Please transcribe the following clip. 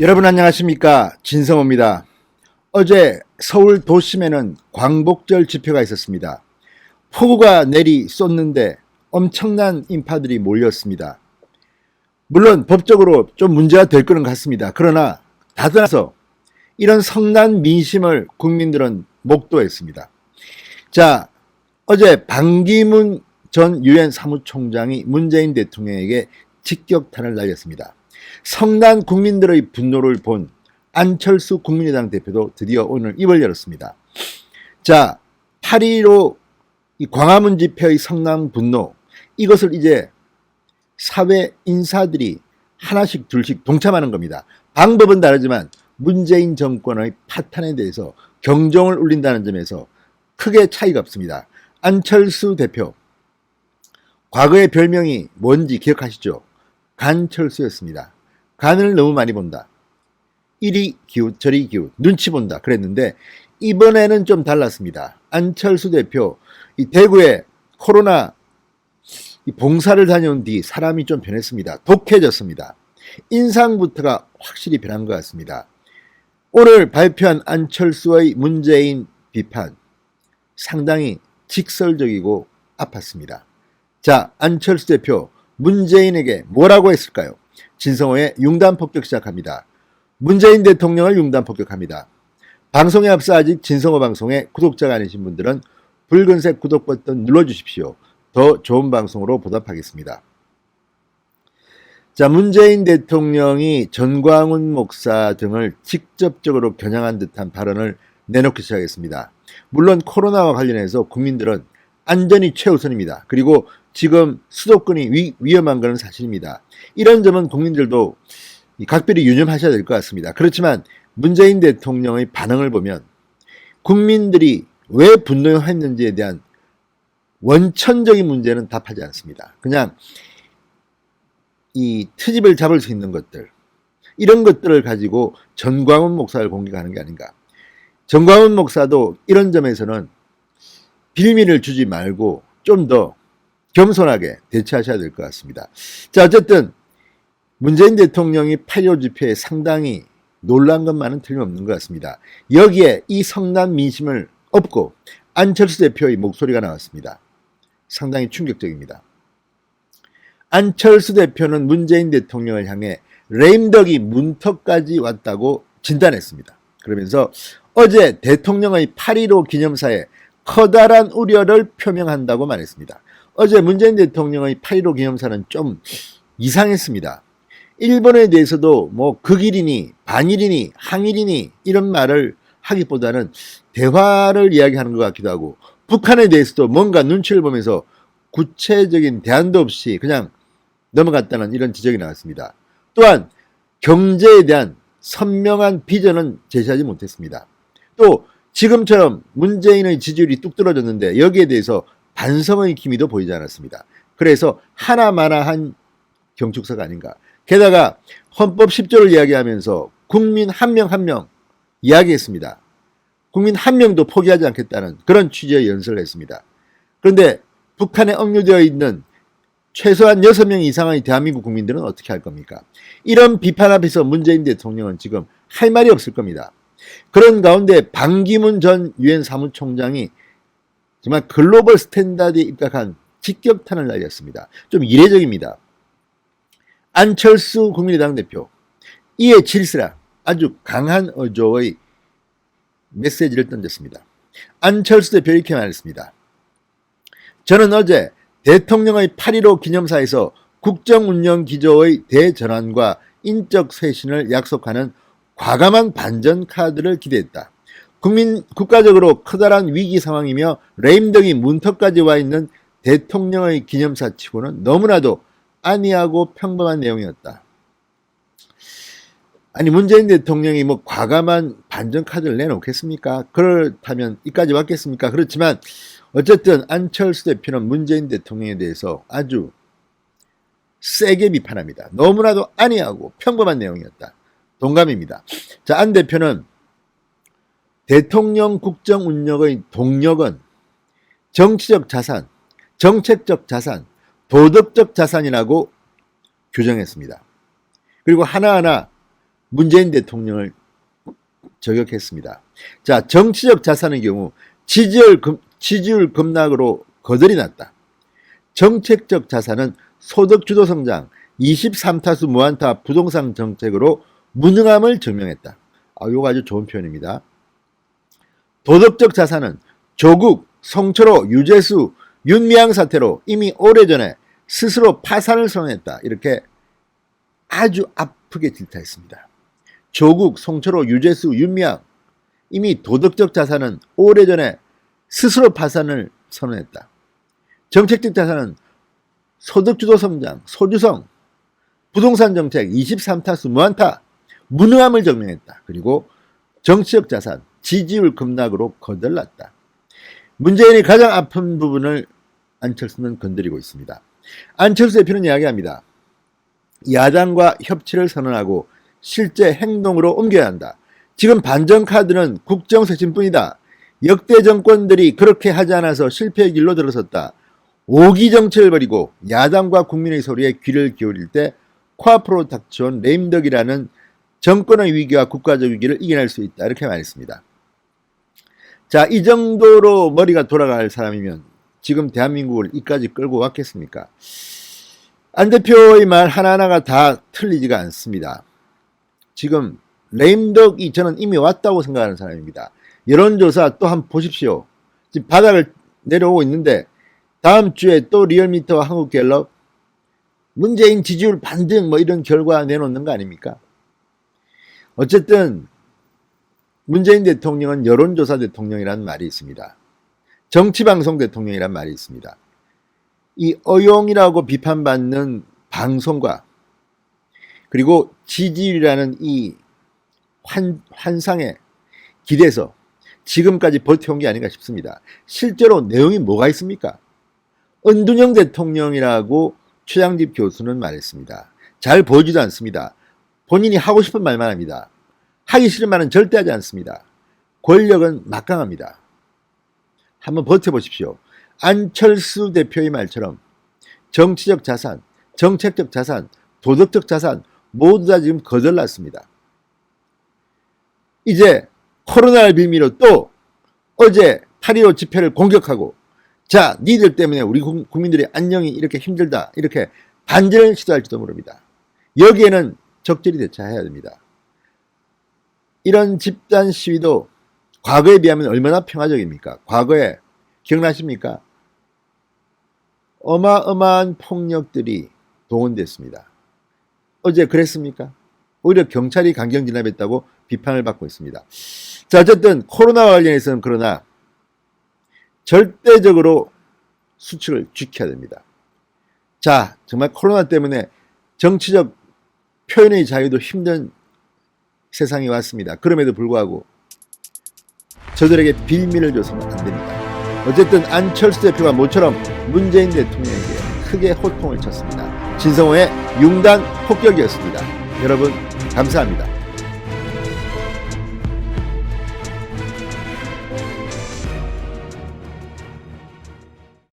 여러분 안녕하십니까, 진성호입니다. 어제 서울 도심에는 광복절 집회가 있었습니다. 폭우가 내리 쏟는데 엄청난 인파들이 몰렸습니다. 물론 법적으로 좀 문제가 될 거는 같습니다. 그러나 다들 이런 성난 민심을 국민들은 목도했습니다. 자, 어제 반기문 전 유엔 사무총장이 문재인 대통령에게 직격탄을 날렸습니다. 성난 국민들의 분노를 본 안철수 국민의당 대표도 드디어 오늘 입을 열었습니다. 자, 8.15 광화문 집회의 성난 분노, 이것을 이제 사회 인사들이 하나씩 둘씩 동참하는 겁니다. 방법은 다르지만 문재인 정권의 파탄에 대해서 경종을 울린다는 점에서 크게 차이가 없습니다. 안철수 대표, 과거의 별명이 뭔지 기억하시죠? 간철수였습니다. 간을 너무 많이 본다. 이리 기웃 저리 기웃, 눈치 본다 그랬는데 이번에는 좀 달랐습니다. 안철수 대표, 이 대구에 코로나 봉사를 다녀온 뒤 사람이 좀 변했습니다. 독해졌습니다. 인상부터가 확실히 변한 것 같습니다. 오늘 발표한 안철수의 문재인 비판, 상당히 직설적이고 아팠습니다. 자, 안철수 대표, 문재인에게 뭐라고 했을까요? 진성호의 융단 폭격 시작합니다. 문재인 대통령을 융단 폭격합니다. 방송에 앞서 아직 진성호 방송의 구독자가 아니신 분들은 붉은색 구독 버튼 눌러주십시오. 더 좋은 방송으로 보답하겠습니다. 자, 문재인 대통령이 전광훈 목사 등을 직접적으로 겨냥한 듯한 발언을 내놓기 시작했습니다. 물론 코로나와 관련해서 국민들은 안전이 최우선입니다. 그리고 지금 수도권이 위험한 것은 사실입니다. 이런 점은 국민들도 각별히 유념하셔야 될 것 같습니다. 그렇지만 문재인 대통령의 반응을 보면 국민들이 왜 분노했는지에 대한 원천적인 문제는 답하지 않습니다. 그냥 이 트집을 잡을 수 있는 것들, 이런 것들을 가지고 전광훈 목사를 공격하는 게 아닌가. 전광훈 목사도 이런 점에서는 빌미를 주지 말고 좀 더 겸손하게 대처하셔야 될 것 같습니다. 자, 어쨌든 문재인 대통령이 8.15 집회에 상당히 놀란 것만은 틀림없는 것 같습니다. 여기에 이 성난 민심을 업고 안철수 대표의 목소리가 나왔습니다. 상당히 충격적입니다. 안철수 대표는 문재인 대통령을 향해 레임덕이 문턱까지 왔다고 진단했습니다. 그러면서 어제 대통령의 8.15 기념사에 커다란 우려를 표명한다고 말했습니다. 어제 문재인 대통령의 8.15 기념사는 좀 이상했습니다. 일본에 대해서도 뭐 극일이니 반일이니 항일이니 이런 말을 하기보다는 대화를 이야기하는 것 같기도 하고, 북한에 대해서도 뭔가 눈치를 보면서 구체적인 대안도 없이 그냥 넘어갔다는 이런 지적이 나왔습니다. 또한 경제에 대한 선명한 비전은 제시하지 못했습니다. 또 지금처럼 문재인의 지지율이 뚝 떨어졌는데 여기에 대해서 반성의 기미도 보이지 않았습니다. 그래서 하나마나한 경축사가 아닌가. 게다가 헌법 10조를 이야기하면서 국민 한 명 한 명 이야기했습니다. 국민 한 명도 포기하지 않겠다는 그런 취지의 연설을 했습니다. 그런데 북한에 억류되어 있는 최소한 6명 이상의 대한민국 국민들은 어떻게 할 겁니까? 이런 비판 앞에서 문재인 대통령은 지금 할 말이 없을 겁니다. 그런 가운데 반기문 전 유엔 사무총장이 정말 글로벌 스탠다드에 입각한 직격탄을 날렸습니다. 좀 이례적입니다. 안철수 국민의당 대표, 이에 질서라 아주 강한 어조의 메시지를 던졌습니다. 안철수 대표 이렇게 말했습니다. 저는 어제 대통령의 8.15 기념사에서 국정운영기조의 대전환과 인적 쇄신을 약속하는 과감한 반전 카드를 기대했다. 국가적으로 커다란 위기 상황이며 레임덕이 문턱까지 와 있는 대통령의 기념사 치고는 너무나도 안이하고 평범한 내용이었다. 아니, 문재인 대통령이 뭐 과감한 반전 카드를 내놓겠습니까? 그렇다면 이까지 왔겠습니까? 그렇지만 어쨌든 안철수 대표는 문재인 대통령에 대해서 아주 세게 비판합니다. 너무나도 안이하고 평범한 내용이었다. 동감입니다. 자, 안 대표는 대통령 국정 운영의 동력은 정치적 자산, 정책적 자산, 도덕적 자산이라고 규정했습니다. 그리고 하나하나 문재인 대통령을 저격했습니다. 자, 정치적 자산의 경우 지지율 급락으로 거덜이 났다. 정책적 자산은 소득주도 성장, 23타수 무안타 부동산 정책으로 무능함을 증명했다. 이거 아주 좋은 표현입니다. 도덕적 자산은 조국, 송철호, 유재수, 윤미향 사태로 이미 오래전에 스스로 파산을 선언했다. 이렇게 아주 아프게 질타했습니다. 조국, 송철호, 유재수, 윤미향 이미 도덕적 자산은 오래전에 스스로 파산을 선언했다. 정책적 자산은 소득주도 성장, 소주성, 부동산 정책, 23타수 무안타, 무능함을 증명했다. 그리고 정치적 자산, 지지율 급락으로 거덜났다. 문재인이 가장 아픈 부분을 안철수는 건드리고 있습니다. 안철수 대표는 이야기합니다. 야당과 협치를 선언하고 실제 행동으로 옮겨야 한다. 지금 반전 카드는 국정쇄신뿐이다. 역대 정권들이 그렇게 하지 않아서 실패의 길로 들어섰다. 오기 정치를 벌이고 야당과 국민의 소리에 귀를 기울일 때 코앞으로 닥쳐온 레임덕이라는 정권의 위기와 국가적 위기를 이겨낼 수 있다. 이렇게 말했습니다. 자, 이 정도로 머리가 돌아갈 사람이면 지금 대한민국을 이까지 끌고 왔겠습니까? 안 대표의 말 하나하나가 다 틀리지가 않습니다. 지금 레임덕이 저는 이미 왔다고 생각하는 사람입니다. 여론조사 또 한번 보십시오. 지금 바닥을 내려오고 있는데 다음 주에 또 리얼미터와 한국갤럽 문재인 지지율 반등 뭐 이런 결과 내놓는 거 아닙니까? 어쨌든 문재인 대통령은 여론조사 대통령이라는 말이 있습니다. 정치방송 대통령이라는 말이 있습니다. 이 어용이라고 비판받는 방송과 그리고 지지율이라는 이 환상에 기대서 지금까지 버텨온 게 아닌가 싶습니다. 실제로 내용이 뭐가 있습니까? 은둔형 대통령이라고 최양집 교수는 말했습니다. 잘 보이지도 않습니다. 본인이 하고 싶은 말만 합니다. 하기 싫은 말은 절대 하지 않습니다. 권력은 막강합니다. 한번 버텨보십시오. 안철수 대표의 말처럼 정치적 자산, 정책적 자산, 도덕적 자산 모두 다 지금 거덜났습니다. 이제 코로나를 빌미로 또 어제 8.15 집회를 공격하고 자, 니들 때문에 우리 국민들의 안녕이 이렇게 힘들다 이렇게 반전을 시도할지도 모릅니다. 여기에는 적절히 대처해야 됩니다. 이런 집단 시위도 과거에 비하면 얼마나 평화적입니까? 과거에 기억나십니까? 어마어마한 폭력들이 동원됐습니다. 어제 그랬습니까? 오히려 경찰이 강경 진압했다고 비판을 받고 있습니다. 자, 어쨌든 코로나와 관련해서는 그러나 절대적으로 수칙을 지켜야 됩니다. 자, 정말 코로나 때문에 정치적 표현의 자유도 힘든 세상이 왔습니다. 그럼에도 불구하고 저들에게 빌미를 줘서는 안 됩니다. 어쨌든 안철수 대표가 모처럼 문재인 대통령에게 크게 호통을 쳤습니다. 진성호의 융단 폭격이었습니다. 여러분 감사합니다.